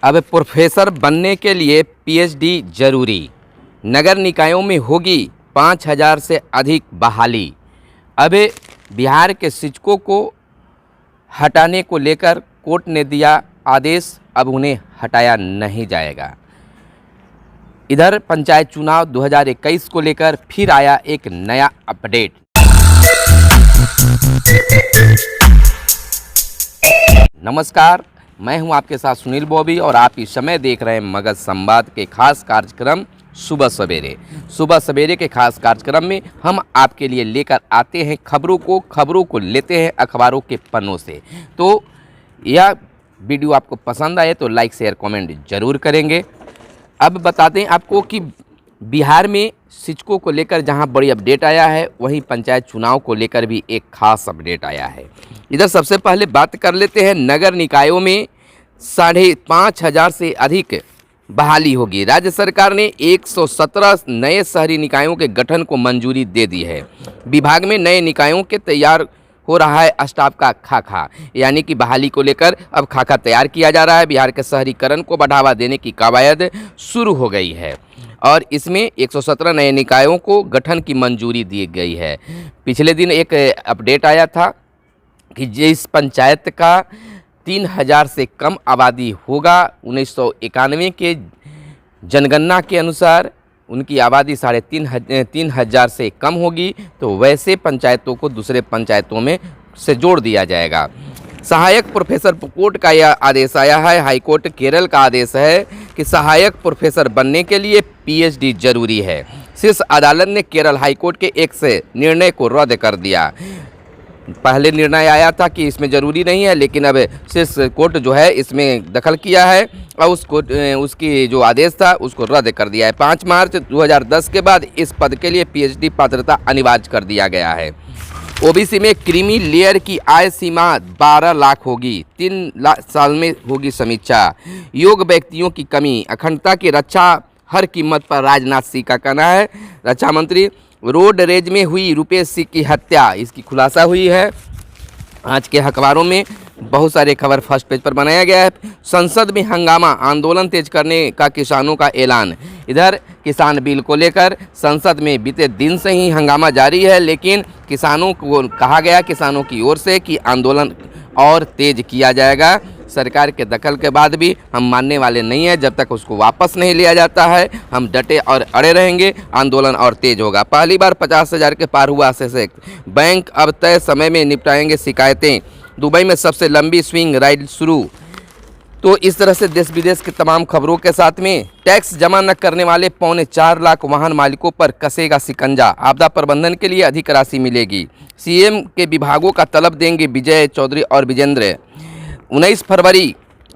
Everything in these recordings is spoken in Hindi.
अब प्रोफेसर बनने के लिए पीएचडी जरूरी। नगर निकायों में होगी 5000 से अधिक बहाली। अब बिहार के शिक्षकों को हटाने को लेकर कोर्ट ने दिया आदेश, अब उन्हें हटाया नहीं जाएगा। इधर पंचायत चुनाव 2021 को लेकर फिर आया एक नया अपडेट। नमस्कार, मैं हूं आपके साथ सुनील बॉबी और आप इस समय देख रहे हैं मगध संवाद के खास कार्यक्रम सुबह सवेरे के खास कार्यक्रम में हम आपके लिए लेकर आते हैं खबरों को लेते हैं अखबारों के पन्नों से। तो यह वीडियो आपको पसंद आए तो लाइक शेयर कमेंट जरूर करेंगे। अब बताते हैं आपको कि बिहार में शिक्षकों को लेकर जहां बड़ी अपडेट आया है, वहीं पंचायत चुनाव को लेकर भी एक खास अपडेट आया है। इधर सबसे पहले बात कर लेते हैं, नगर निकायों में 5,500 से अधिक बहाली होगी। राज्य सरकार ने 117 नए शहरी निकायों के गठन को मंजूरी दे दी है। विभाग में नए निकायों के तैयार हो रहा है स्टाफ का खाका, यानी कि बहाली को लेकर अब खाका तैयार किया जा रहा है। बिहार के शहरीकरण को बढ़ावा देने की कवायद शुरू हो गई है और इसमें 117 नए निकायों को गठन की मंजूरी दी गई है। पिछले दिन एक अपडेट आया था कि जिस पंचायत का 3000 से कम आबादी होगा, 1991 के जनगणना के अनुसार उनकी आबादी 3,500 से कम होगी, तो वैसे पंचायतों को दूसरे पंचायतों में से जोड़ दिया जाएगा। सहायक प्रोफेसर कोर्ट का यह आदेश आया है। हाईकोर्ट केरल का आदेश है कि सहायक प्रोफेसर बनने के लिए पीएचडी जरूरी है। शीर्ष अदालत ने केरल हाईकोर्ट के एक से निर्णय को रद्द कर दिया। पहले निर्णय आया था कि इसमें ज़रूरी नहीं है, लेकिन अब शीर्ष कोर्ट जो है इसमें दखल किया है और उसकी जो आदेश था उसको रद्द कर दिया है। 5 मार्च 2010 के बाद इस पद के लिए पीएचडी पात्रता अनिवार्य कर दिया गया है। ओबीसी में क्रीमी लेयर की आय सीमा 12 लाख होगी। 3 साल में होगी समीक्षा। योग्य व्यक्तियों की कमी, अखंडता की रक्षा हर कीमत पर, राजनाथ सिंह का कहना है। रक्षा मंत्री रोड रेज में हुई रुपेश सिंह की हत्या, इसकी खुलासा हुई है। आज के अखबारों में बहुत सारे खबर फर्स्ट पेज पर बनाया गया है। संसद में हंगामा, आंदोलन तेज करने का किसानों का ऐलान। इधर किसान बिल को लेकर संसद में बीते दिन से ही हंगामा जारी है, लेकिन किसानों को कहा गया, किसानों की ओर से, कि आंदोलन और तेज किया जाएगा। सरकार के दखल के बाद भी हम मानने वाले नहीं हैं। जब तक उसको वापस नहीं लिया जाता है हम डटे और अड़े रहेंगे, आंदोलन और तेज होगा। पहली बार 50,000 के पार हुआ सेसेक्स। बैंक अब तय समय में निपटाएंगे शिकायतें। दुबई में सबसे लंबी स्विंग राइड शुरू। तो इस तरह से देश विदेश की तमाम खबरों के साथ में टैक्स जमा न करने वाले 4.25 लाख वाहन मालिकों पर कसेगा शिकंजा। आपदा प्रबंधन के लिए अधिक राशि मिलेगी। सीएम के विभागों का तलब देंगे विजय चौधरी और विजेंद्र।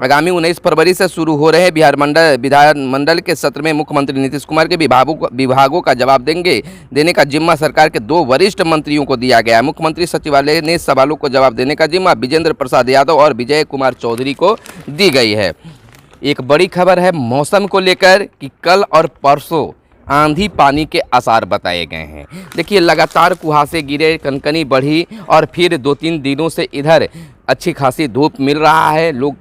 आगामी 19 फरवरी से शुरू हो रहे विधानमंडल के सत्र में मुख्यमंत्री नीतीश कुमार के विभागों का जवाब देने का जिम्मा सरकार के 2 वरिष्ठ मंत्रियों को दिया गया है। मुख्यमंत्री सचिवालय ने सवालों को जवाब देने का जिम्मा विजेंद्र प्रसाद यादव और विजय कुमार चौधरी को दी गई है। एक बड़ी खबर है मौसम को लेकर कि कल और परसों आंधी पानी के आसार बताए गए हैं। देखिए, लगातार कुहासे गिरे, कनकनी बढ़ी और फिर 2-3 दिनों से इधर अच्छी खासी धूप मिल रहा है। लोग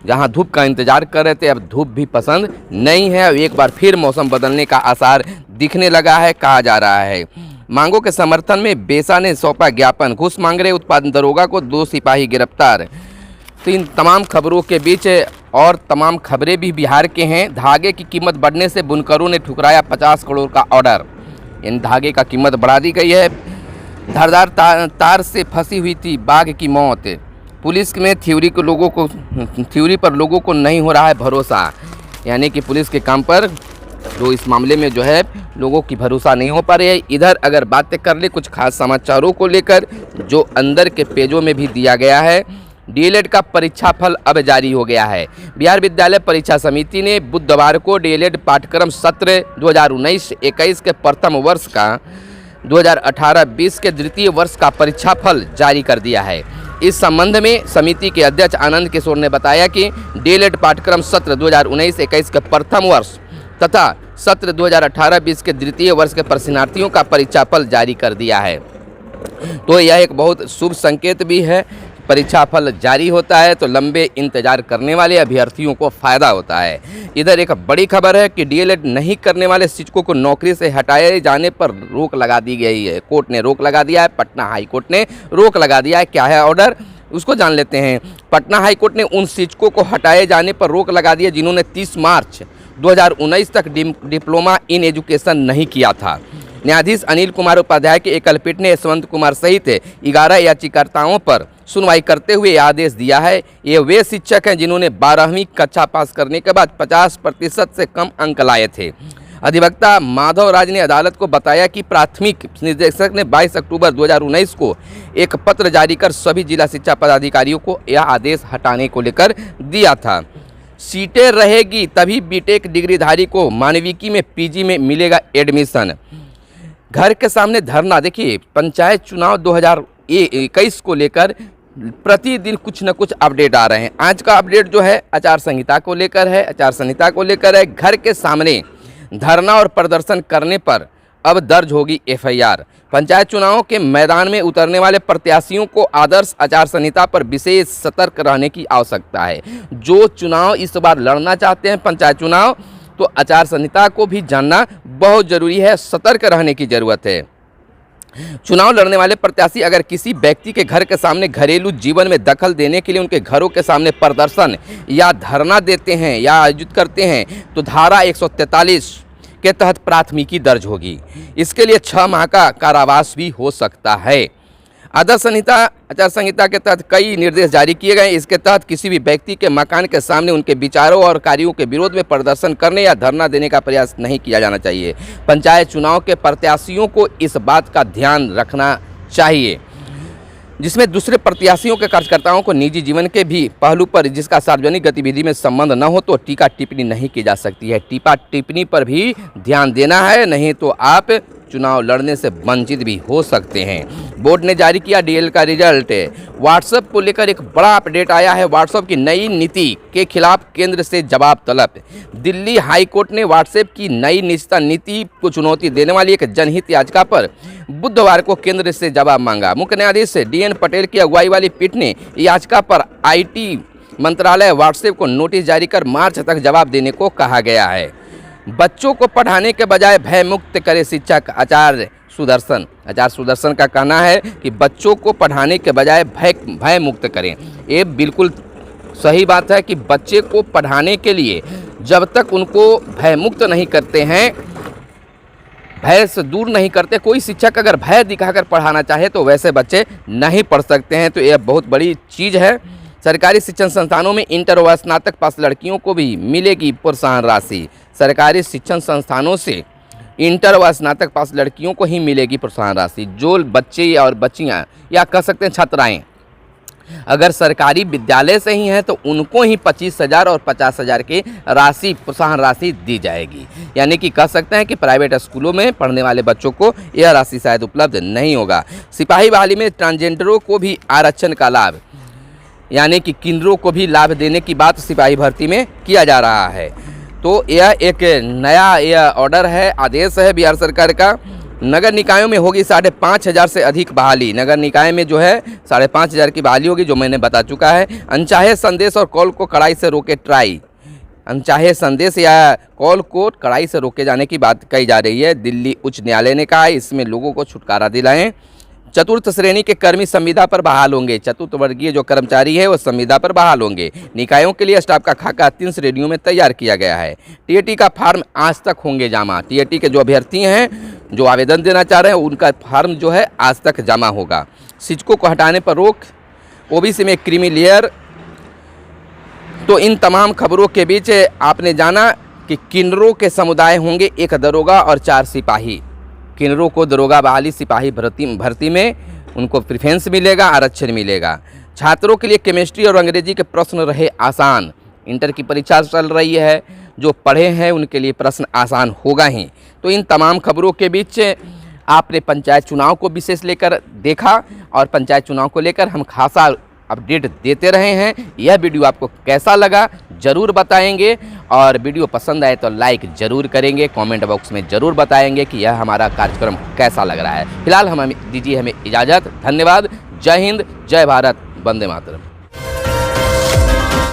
जहां धूप का इंतजार कर रहे थे, अब धूप भी पसंद नहीं है। एक बार फिर मौसम बदलने का आसार दिखने लगा है, कहा जा रहा है। मांगों के समर्थन में बेसा ने सौंपा ज्ञापन। घूस मांग रहे उत्पादन दरोगा को 2 सिपाही गिरफ्तार। तो इन तमाम खबरों के बीच और तमाम खबरें भी बिहार के हैं। धागे की कीमत बढ़ने से बुनकरों ने ठुकराया 50 करोड़ का ऑर्डर। इन धागे का कीमत बढ़ा दी गई है। धारदार तार से फंसी हुई थी बाघ की मौत। पुलिस में थ्योरी पर लोगों को नहीं हो रहा है भरोसा, यानी कि पुलिस के काम पर जो इस मामले में जो है लोगों की भरोसा नहीं हो पा रही है। इधर अगर बातें कर ले कुछ खास समाचारों को लेकर जो अंदर के पेजों में भी दिया गया है। डीएलएड का परीक्षा फल अब जारी हो गया है। बिहार विद्यालय परीक्षा समिति ने बुधवार को डीएलएड पाठ्यक्रम सत्र 2019-21 के प्रथम वर्ष का 2018-20 के द्वितीय वर्ष का परीक्षा फल जारी कर दिया है। इस संबंध में समिति के अध्यक्ष आनंद किशोर ने बताया कि डीएलएड पाठ्यक्रम सत्र 2019-21 के प्रथम वर्ष तथा सत्र 2018-20 के द्वितीय वर्ष के परीक्षार्थियों का परीक्षा फल जारी कर दिया है। तो यह एक बहुत शुभ संकेत भी है। परीक्षा फल जारी होता है तो लंबे इंतजार करने वाले अभ्यर्थियों को फ़ायदा होता है। इधर एक बड़ी खबर है कि डीएलएड नहीं करने वाले शिक्षकों को नौकरी से हटाए जाने पर रोक लगा दी गई है। कोर्ट ने रोक लगा दिया है, पटना हाई कोर्ट ने रोक लगा दिया है। क्या है ऑर्डर, उसको जान लेते हैं। पटना हाई कोर्ट ने उन शिक्षकों को हटाए जाने पर रोक लगा दिया जिन्होंने 30 मार्च 2019 तक डिप्लोमा इन एजुकेशन नहीं किया था। न्यायाधीश अनिल कुमार उपाध्याय के एकल पीठ ने यशवंत कुमार सहित 11 याचिकाकर्ताओं पर सुनवाई करते हुए आदेश दिया है। ये वे शिक्षक हैं जिन्होंने 12वीं कक्षा पास करने के बाद 50% से कम अंक लाए थे। अधिवक्ता माधव राज ने अदालत को बताया कि प्राथमिक निदेशक ने 22 अक्टूबर 2019 को एक पत्र जारी कर सभी जिला शिक्षा पदाधिकारियों को यह आदेश हटाने को लेकर दिया था। सीटें रहेगी तभी बीटेक डिग्रीधारी को मानविकी में पीजी में मिलेगा एडमिशन। घर के सामने धरना। देखिए, पंचायत चुनाव 2021 को लेकर प्रतिदिन कुछ न कुछ अपडेट आ रहे हैं। आज का अपडेट जो है आचार संहिता को लेकर है। आचार संहिता को लेकर है। घर के सामने धरना और प्रदर्शन करने पर अब दर्ज होगी एफआईआर। पंचायत चुनावों के मैदान में उतरने वाले प्रत्याशियों को आदर्श आचार संहिता पर विशेष सतर्क रहने की आवश्यकता है। जो चुनाव इस बार लड़ना चाहते हैं पंचायत चुनाव, तो आचार संहिता को भी जानना बहुत जरूरी है, सतर्क रहने की जरूरत है। चुनाव लड़ने वाले प्रत्याशी अगर किसी व्यक्ति के घर के सामने घरेलू जीवन में दखल देने के लिए उनके घरों के सामने प्रदर्शन या धरना देते हैं या आयोजित करते हैं तो धारा 143 के तहत प्राथमिकी दर्ज होगी। इसके लिए 6 माह का कारावास भी हो सकता है। आदर्श संहिता आचार संहिता के तहत कई निर्देश जारी किए गए। इसके तहत किसी भी व्यक्ति के मकान के सामने उनके विचारों और कार्यों के विरोध में प्रदर्शन करने या धरना देने का प्रयास नहीं किया जाना चाहिए। पंचायत चुनाव के प्रत्याशियों को इस बात का ध्यान रखना चाहिए जिसमें दूसरे प्रत्याशियों के कार्यकर्ताओं को निजी जीवन के भी पहलू पर जिसका सार्वजनिक गतिविधि में संबंध न हो तो टीका टिप्पणी नहीं की जा सकती है। टीका टिप्पणी पर भी ध्यान देना है, नहीं तो आप चुनाव लड़ने से वंचित भी हो सकते हैं। बोर्ड ने जारी किया डीएल का रिजल्ट। व्हाट्सएप को लेकर एक बड़ा अपडेट आया है। व्हाट्सएप की नई नीति के खिलाफ केंद्र से जवाब तलब। दिल्ली हाई कोर्ट ने व्हाट्सएप की नई निजता नीति को चुनौती देने वाली एक जनहित याचिका पर बुधवार को केंद्र से जवाब मांगा। मुख्य न्यायाधीश DN पटेल की अगुवाई वाली पीठ ने याचिका पर IT मंत्रालय व्हाट्सएप को नोटिस जारी कर मार्च तक जवाब देने को कहा गया है। बच्चों को पढ़ाने के बजाय भय मुक्त करे शिक्षक। आचार्य सुदर्शन का कहना है कि बच्चों को पढ़ाने के बजाय भय मुक्त करें। ये बिल्कुल सही बात है कि बच्चे को पढ़ाने के लिए जब तक उनको भय मुक्त नहीं करते हैं, भय से दूर नहीं करते, कोई शिक्षक अगर भय दिखाकर पढ़ाना चाहे तो वैसे बच्चे नहीं पढ़ सकते हैं। तो यह बहुत बड़ी चीज़ है। सरकारी शिक्षण संस्थानों में इंटर व स्नातक पास लड़कियों को भी मिलेगी प्रोत्साहन राशि। सरकारी शिक्षण संस्थानों से इंटर व स्नातक पास लड़कियों को ही मिलेगी प्रोत्साहन राशि। जो बच्चे और बच्चियां या कह सकते हैं छात्राएं अगर सरकारी विद्यालय से ही हैं तो उनको ही 25,000 और 50,000 की राशि प्रोत्साहन राशि दी जाएगी। यानी कि कह सकते हैं कि प्राइवेट स्कूलों में पढ़ने वाले बच्चों को यह राशि शायद उपलब्ध नहीं होगा। सिपाही बहाली में ट्रांसजेंडरों को भी आरक्षण का लाभ, यानी कि किन्नरों को भी लाभ देने की बात सिपाही भर्ती में किया जा रहा है। तो यह एक नया ऑर्डर है, आदेश है बिहार सरकार का। नगर निकायों में होगी 5,500 से अधिक बहाली। नगर निकाय में जो है 5,500 की बहाली होगी, जो मैंने बता चुका है। अनचाहे संदेश और कॉल को कड़ाई से रोके ट्राई। अनचाहे संदेश या कॉल को कड़ाई से रोके जाने की बात कही जा रही है। दिल्ली उच्च न्यायालय ने कहा है इसमें लोगों को छुटकारा दिलाएं। चतुर्थ श्रेणी के कर्मी संविदा पर बहाल होंगे। चतुर्थ वर्गीय जो कर्मचारी है वो संविदा पर बहाल होंगे। निकायों के लिए स्टाफ का खाका 3 श्रेणियों में तैयार किया गया है। टीएटी का फार्म आज तक होंगे जमा। टीएटी के जो अभ्यर्थी हैं जो आवेदन देना चाह रहे हैं उनका फार्म जो है आज तक जमा होगा। शिक्षकों को हटाने पर रोक, ओबीसी में क्रीमी लेयर। तो इन तमाम खबरों के बीच आपने जाना कि किन्नरों के समुदाय होंगे 1 दरोगा और 4 सिपाही। किन्नरों को दरोगा बहाली सिपाही भर्ती में उनको प्रेफरेंस मिलेगा, आरक्षण मिलेगा। छात्रों के लिए केमिस्ट्री और अंग्रेजी के प्रश्न रहे आसान। इंटर की परीक्षा चल रही है, जो पढ़े हैं उनके लिए प्रश्न आसान होगा ही। तो इन तमाम खबरों के बीच आपने पंचायत चुनाव को विशेष लेकर देखा और पंचायत चुनाव को लेकर हम खासा अपडेट देते रहे हैं। यह वीडियो आपको कैसा लगा ज़रूर बताएंगे और वीडियो पसंद आए तो लाइक ज़रूर करेंगे। कमेंट बॉक्स में ज़रूर बताएंगे कि यह हमारा कार्यक्रम कैसा लग रहा है। फिलहाल दीजिए हमें इजाज़त। धन्यवाद। जय हिंद, जय भारत। वंदे मातरम।